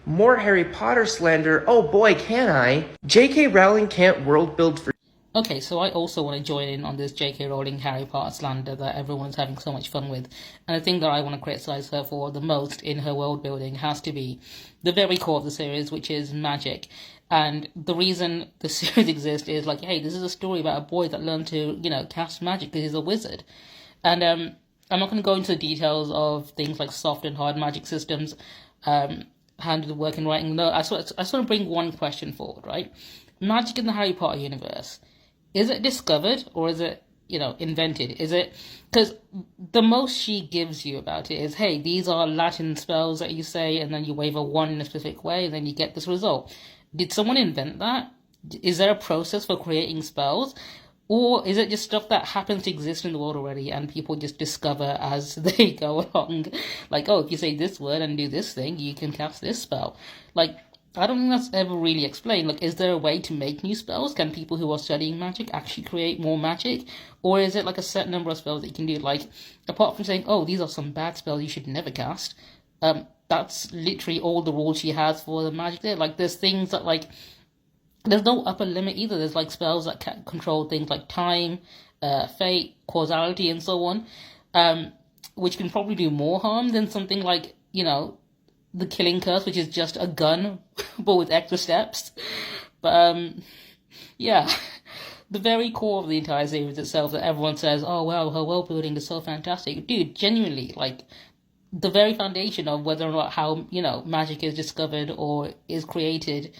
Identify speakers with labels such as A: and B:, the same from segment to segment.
A: More Harry Potter slander. Oh boy, can I? JK Rowling can't world build for.
B: Okay, so I also want to join in on this JK Rowling Harry Potter slander that everyone's having so much fun with. And the thing that I want to criticize her for the most in her world building has to be the very core of the series, which is magic. And the reason the series exists is like, hey, this is a story about a boy that learned to, cast magic because he's a wizard. And I'm not going to go into the details of things like soft and hard magic systems, how did it work in writing. No, I just want to bring one question forward, right? Magic in the Harry Potter universe, is it discovered or is it, invented? Is it, because the most she gives you about it is, hey, these are Latin spells that you say, and then you wave a wand in a specific way, and then you get this result. Did someone invent that? Is there a process for creating spells? Or is it just stuff that happens to exist in the world already and people just discover as they go along? Like, oh, if you say this word and do this thing, you can cast this spell. Like, I don't think that's ever really explained. Like, is there a way to make new spells? Can people who are studying magic actually create more magic? Or is it like a set number of spells that you can do? Like, apart from saying, oh, these are some bad spells you should never cast, that's literally all the rules she has for the magic there. Like, there's things that, like, there's no upper limit either. There's like spells that can control things like time, fate, causality, and so on, which can probably do more harm than something like, the killing curse, which is just a gun, but with extra steps. But yeah, the very core of the entire series itself that everyone says, oh wow, her world building is so fantastic, dude. Genuinely, like the very foundation of whether or not how magic is discovered or is created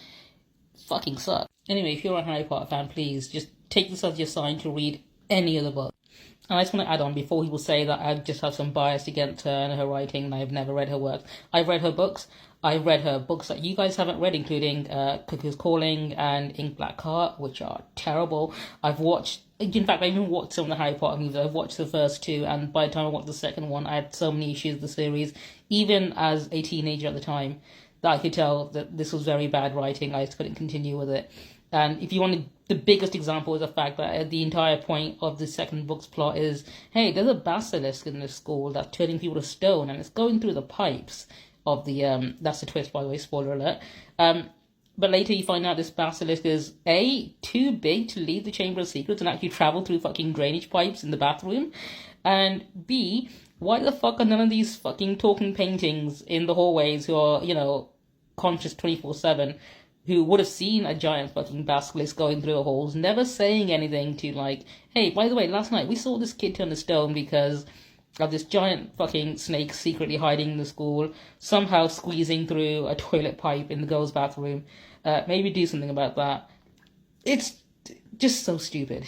B: fucking suck. Anyway, if you're a Harry Potter fan, please just take this as your sign to read any of the book. And I just want to add on before people say that I just have some bias against her and her writing and I've never read her work. I've read her books. I've read her books that you guys haven't read, including Cuckoo's Calling and Ink Black Heart, which are terrible. In fact, I even watched some of the Harry Potter movies. I've watched the first two, and by the time I watched the second one, I had so many issues with the series, even as a teenager at the time, that I could tell that this was very bad writing. I just couldn't continue with it. And if you wanted, the biggest example is the fact that the entire point of the second book's plot is, hey, there's a basilisk in this school that's turning people to stone, and it's going through the pipes of the, that's the twist, by the way, spoiler alert. But later you find out this basilisk is, A, too big to leave the Chamber of Secrets and actually travel through fucking drainage pipes in the bathroom, and B, why the fuck are none of these fucking talking paintings in the hallways who are, conscious 24/7, who would have seen a giant fucking basilisk going through the halls, never saying anything to like, hey, by the way, last night we saw this kid turn to stone because of this giant fucking snake secretly hiding in the school, somehow squeezing through a toilet pipe in the girls' bathroom. Maybe do something about that. It's just so stupid.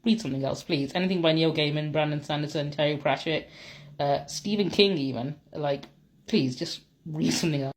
B: Read something else, please. Anything by Neil Gaiman, Brandon Sanderson, Terry Pratchett, Stephen King even. Like, please, just read something else.